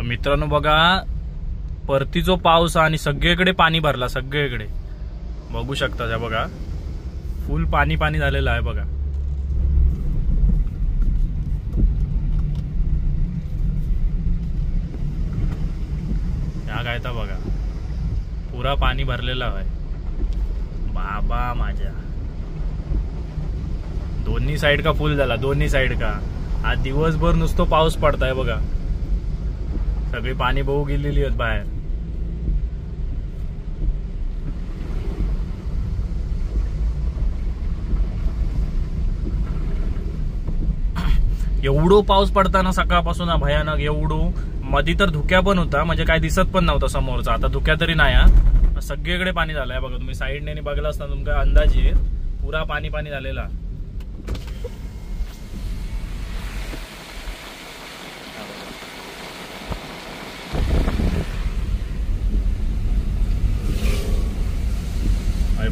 मित्रांनो बघा, परतीचो पाऊस आणि सगळीकडे पाणी भरला, सगळीकडे बघू शकता. त्या बघा फुल पाणी पाणी झालेलं आहे बघा. या काय तर बघा पुरा पाणी भरलेला आहे बाबा माझ्या. दोन्ही साइड का फुल झाला, दोन्ही साइड का. आज दिवसभर नुसतं पाऊस पडताय बघा. सगळी पाणी बहू गेलेली आहेत बाहेर. एवढो पाऊस पडताना सकाळपासून भयानक. एवढो मधी तर धुक्या पण होता, म्हणजे काय दिसत पण नव्हता समोरचा. आता धुक्या तरी नाही. सगळीकडे पाणी झालंय बघा. तुम्ही साईडने बघला असता तुमका अंदाज येईल. पुरा पाणी पाणी झालेला.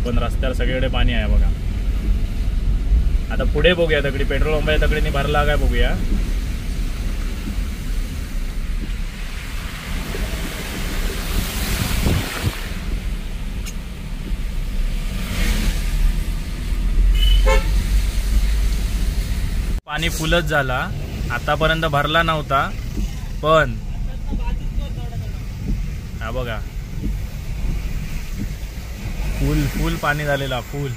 पण रस्त्यावर सगळीकडे पाणी आहे बघा. आता पुढे बघूया, दगडी पेट्रोल पंप आहे, दगडीने भरला काय बघूया. पाणी फुलच झाला, आतापर्यंत भरला नव्हता. पण हा बघा फुल फुल पाणी झालेला, फुल.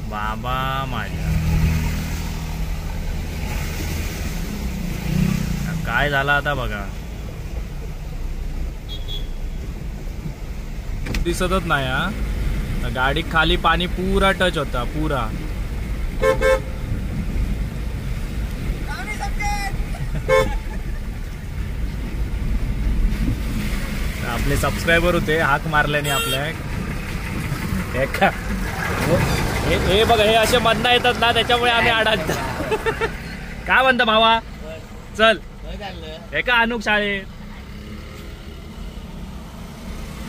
बाबा माझ्या काय झाला आता बघा. दिसतच नाही हा. गाडी खाली पाणी पुरा टच होता पुरा. आपले सबस्क्रायबर होते, हाक मारल्याने आपल्या. हे बघा, हे असे मधना येतात ना, त्याच्यामुळे आम्ही अडकतो. काय म्हणता भावा, चल हे का अनुक शाळेत.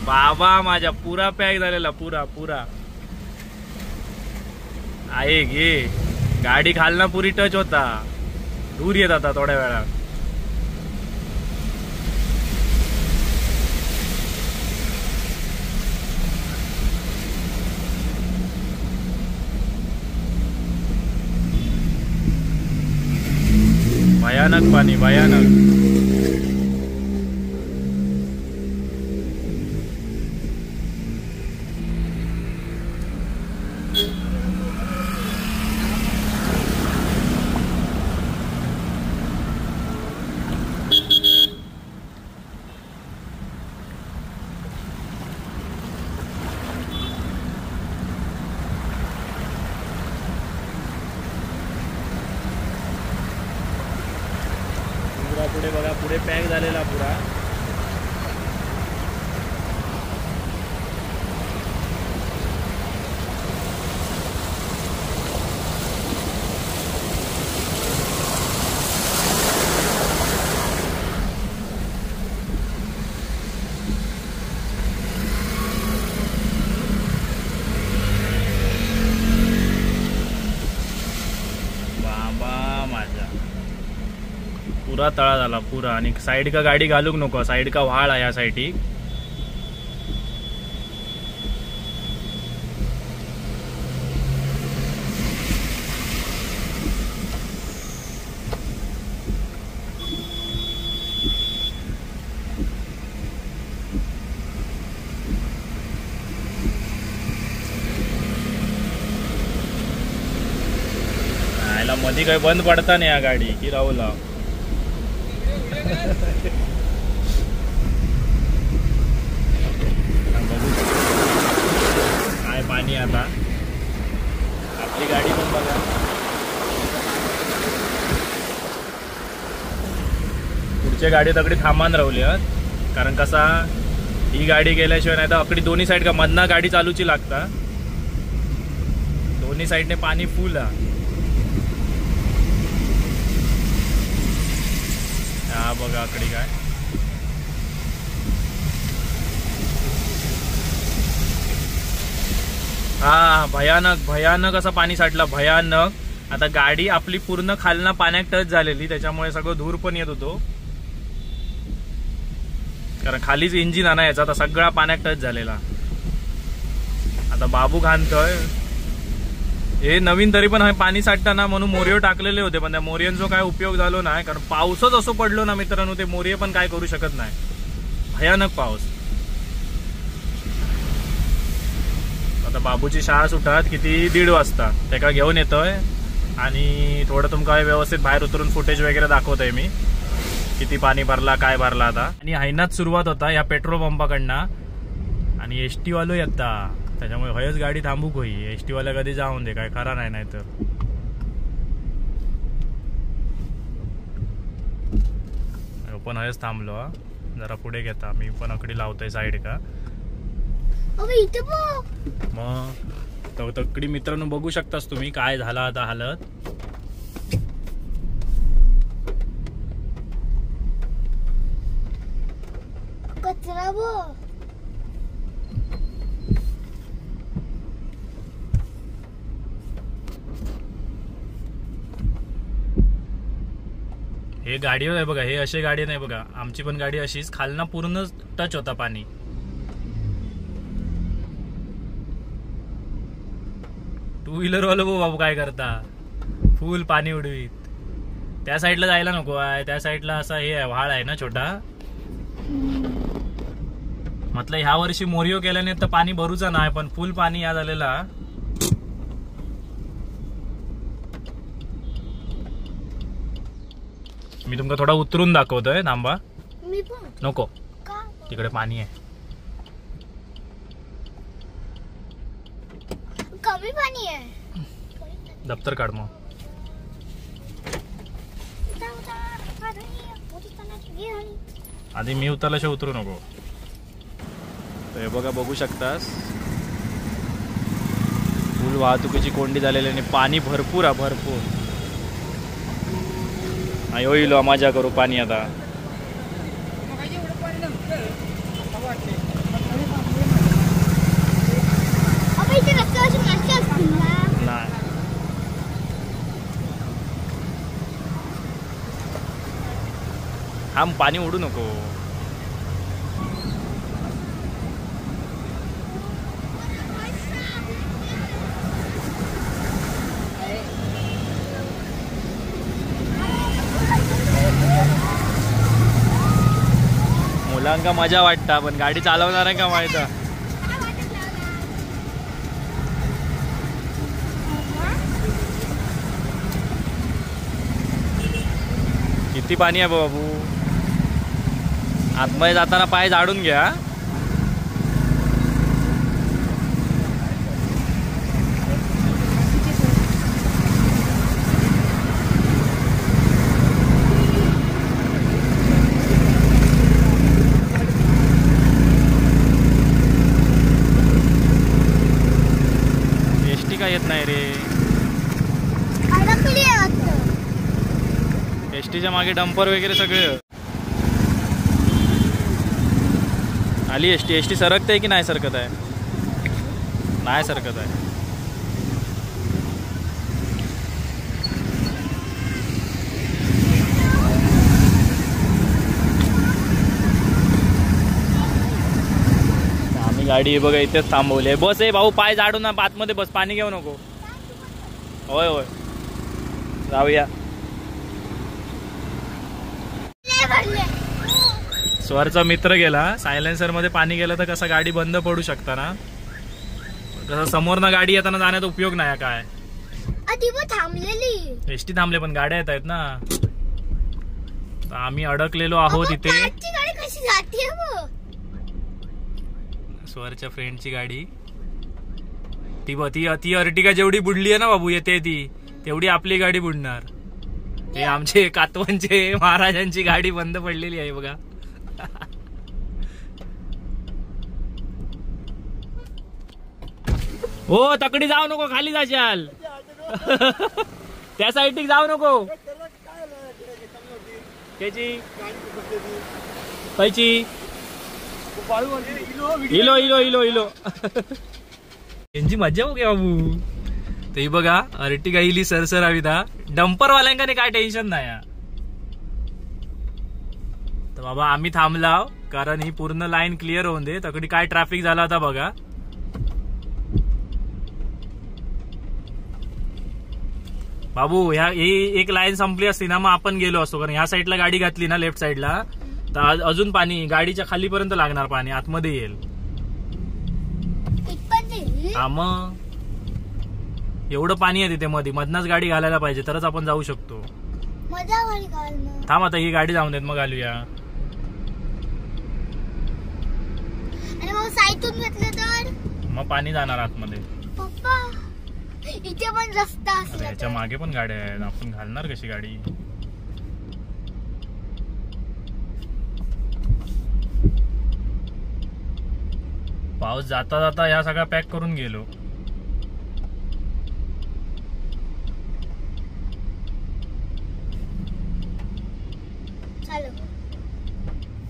बाबा माझ्या पुरा पॅक झालेला, पुरा पुरा आहे. घे गाडी खालना पुरी टच होता. दूर येत आता थोड्या वेळा. भयानक पाणी, भयानक. पुढे बघा, पुढे पॅक झालेला पुरा. पुरा तळा झाला पुरा. आणि साइड का गाडी घालूक नको, साइड का व्हाळ आहे या साइडी. मध्ये काही बंद पडता नाही या गाडी की राहूला. काय पाणी आता. आपली गाडी पण बघा. पुढच्या गाडी तगडी थांबान राहली आहेत, कारण कसा ही गाडी गेल्याशिवाय नाही तर अकडी दोन्ही साइड का मधना गाडी चालूची लागता. दोन्ही साइडने पाणी फुल आहे. हा बघा अकडी काय. हा भयानक भयानक असं पाणी साठलं, भयानक. आता गाडी आपली पूर्ण खालना पाण्यात टच झालेली, त्याच्यामुळे सगळं धूर पण येत होतो, कारण खालीच इंजिन आणा याचा, आता सगळा पाण्यात टच झालेला. आता बाबू घालतोय हे नवीन, तरी पण पाणी साठताना म्हणून मोरियो टाकलेले होते, पण त्या मोरियांचा काय उपयोग झालो नाही, कारण पाऊसच असं पडलो ना मित्रांनो, ते मोरिये पण काय करू शकत नाही, भयानक पाऊस. आता बाबूची शाळा सुटतात किती 1:30 वाजता, त्याला घेऊन येतोय आणि थोडं तुमका व्यवस्थित बाहेर उतरून फुटेज वगैरे दाखवतोय मी, किती पाणी भरला काय भरला आता. आणि हैनात सुरुवात होता या पेट्रोल पंपाकडनं, आणि एसटी वालो येता, त्याच्यामुळे हयच गाडी थांबूक होई, एसटी वाल्या कधी जाऊन दे, काय खरा नाही. नाही तर पण हयच थांबलो. जरा पुढे घेता, मी पण अकडी लावतोय साईड का. मग तकडी मित्रांनो बघू शकतास तुम्ही काय झाला आता हालत. कचरा हे गाडीवर आहे बघा, हे अशी गाडी नाही बघा, आमची पण गाडी अशीच, खालना पूर्ण टच होता पाणी. टू व्हीलर वाला बाबू काय करता, फुल पाणी उडवीत. त्या साईडला जायला नको आहे, त्या साईडला असा हे आहे, व्हाळ आहे ना छोटा. म्हटलं ह्या वर्षी मोरियो केल्याने तर पाणी भरूचा नाही, पण फुल पाणी या झालेला. मी तुमका थोडा उतरून दाखवतोय, थांबा. नको, तिकडे पाणी आहे, कमी पाणी आहे. दप्तर काढ मग. आधी मी उतरल्याशिवाय उतरू नको. हे बघा, बघू शकतास फुल वाहतुकीची कोंडी झालेली आणि पाणी भरपूर आहे, भरपूर. अयो इलो मजा करू पाणी आता. हा पाणी उडू नको. मुलांका मजा वाटता, पण गाडी चालवणार का माहित. किती पाणी आहे बाबू. आतमध्ये जाताना पाय झाडून घ्या. एसटी का येत नाही रे. एसटीच्या मागे डंपर वगैरे सगळे आली. एसटी सरकत आहे की नाही सरकत आहे. नाही सरकत आहे. आम्ही गाडी बघा इथेच थांबवली आहे. बस आहे भाऊ, पाय झाडू ना, आतमध्ये बस, पाणी घेऊ नको. होय होय जाऊया. स्वरचा मित्र गेला, सायलेन्सर मध्ये पाणी गेलं तर कसं गाडी बंद पडू शकता ना. कसं समोर ना गाडी येताना जाण्याचा उपयोग नाही काय. थांबलेली एसटी थांबले पण गाड्या येत आहेत ना. आम्ही अडकलेलो आहोत इथे. स्वरच्या फ्रेंडची गाडी ती अर्टिगा जेवढी बुडली आहे ना बाबू येते ती, तेवढी आपली गाडी बुडणार. ते आमचे कातवांचे महाराजांची गाडी बंद पडलेली आहे बघा. हो तकडी जाऊ नको, खाली जाशाल. त्या साईडनी जाऊ नको. त्याची कायची इलो इलो इलो इलो यांची मजा हो गे बाबू. ते बघा अर्टिगा इली सरसर आविदा डंपर वाल्यांका काय टेन्शन नाही हा. तर बाबा आम्ही थांबलाव कारण ही पूर्ण लाईन क्लिअर होऊन दे. तकडी काय ट्रॅफिक झाला होता बघा. बाबू ह्या ही एक लाईन संपली असती ना मग आपण गेलो असतो. कारण ह्या साईडला गाडी घातली ना लेफ्ट साईडला तर अजून पाणी गाडीच्या खालीपर्यंत लागणार. पाणी आतमध्ये येईल. हा मग एवढं पाणी आहे तिथे मध्ये. मधनच गाडी घालायला पाहिजे तरच आपण जाऊ शकतो. थांब आता ही गाडी जाऊन देत मग घालूया. मग पाणी जाणार आतमध्ये. पप्पा इथे पण रस्ता असला ह्याच्या मागे पण गाड्या आहेत. आपण घालणार कशी गाडी. पाऊस जाता जाता या सगळ्या पॅक करून गेलो.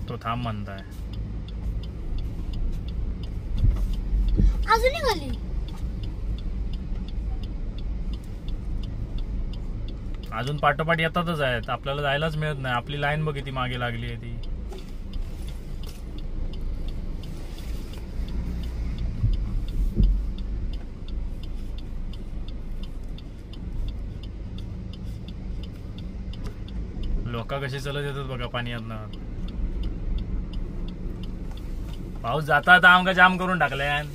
तो थांब म्हणताय अजूनही खाली. अजून पाठोपाठ येतातच आहेत. आपल्याला जायलाच मिळत नाही. आपली लाईन बघ किती मागे लागली आहे ती. लोक कशी चलत येतात बघा पाण्यातनं. पाऊस जाता आता आमका जाम करून टाकल्यान.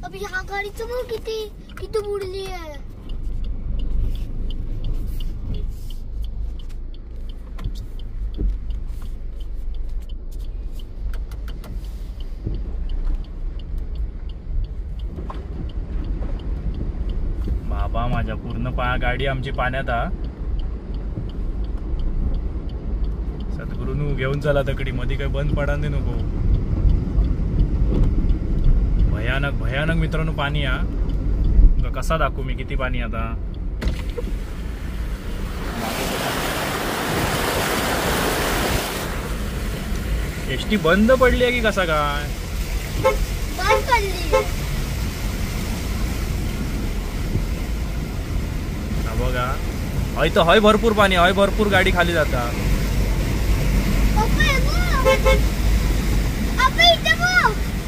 अबे ह्या गाडीचं मग किती किती बुडली आहे. बाबा माझ्या पूर्ण गाडी आमची पाण्यात हा. सद्गुरूनू घेऊन चला तकडी मध्ये काही बंद पडा दे नको. भयानक भयानक मित्रांनो पाणी हा. कसा दाखवू मी किती पाणी आता. एसटी बंद पडली आहे की कसा काय. बंद पडली. बघा हय तर हय भरपूर पाणी. हय भरपूर गाडी खाली जाता.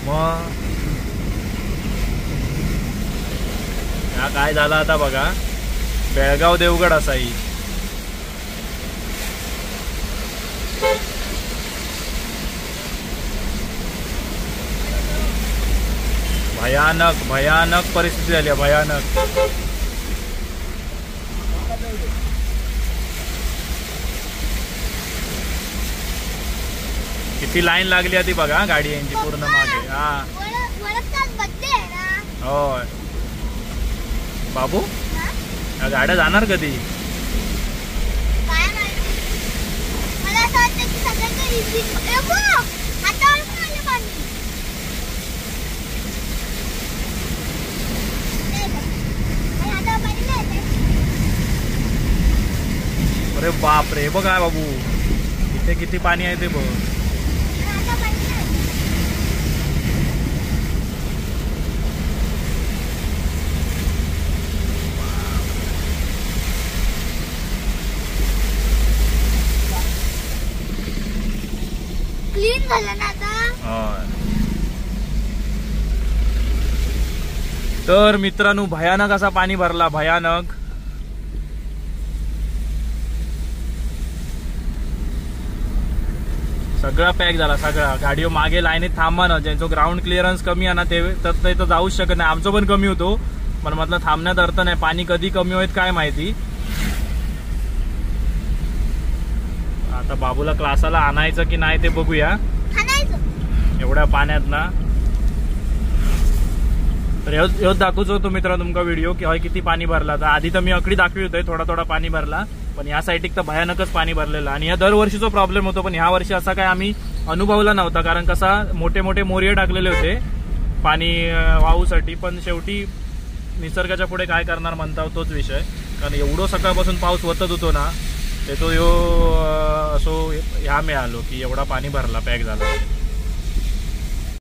मग हा काय झाला आता बघा. बेळगाव देवगड असाई. भयानक भयानक परिस्थिती झाली. भयानक. किती लाईन लागली आहे ती बघा गाडी यांची पूर्ण मागे. हा होय बाबू या गाड्या जाणार कधी. अरे बाप रे बघा बाबू इथे किती पाणी आहे ते बघ. क्लीन झालं ना आता. तर मित्रांनो भयानक असा पाणी भरला. भयानक. सगळा पॅक झाला सगळा. गाडीवर मागे लाईनीत थांबा ना. ज्यांचं ग्राउंड क्लिअरन्स कमी आहे ना ते तर जाऊच शकत नाही. आमचं पण कमी होतो पण म्हटलं थांबण्यात अर्थ नाही. पाणी कधी कमी होईल काय माहिती. आता बाबूला क्लासाला आणायचं की नाही ते बघूया. एवढ्या पाण्यात ना. तर ह्योच दाखवतो होतो मित्र तुमका व्हिडिओ की हय किती पाणी भरला. तर आधी तर मी अकडी दाखवी होते थोडा थोडा पाणी भरला. पण या साईडिक तर भयानकच पाणी भरलेलं. आणि या दरवर्षीचा प्रॉब्लेम होतो पण ह्या वर्षी असा काय आम्ही अनुभवला नव्हता. कारण कसा मोठे मोठे मोरिये टाकलेले होते पाणी वाहूसाठी. पण शेवटी निसर्गाच्या पुढे काय करणार म्हणता तोच विषय. कारण एवढं सकाळपासून पाऊस वतत होतो ना ते तो असो ह्या मिळालो की एवढा पाणी भरला पॅक झाला.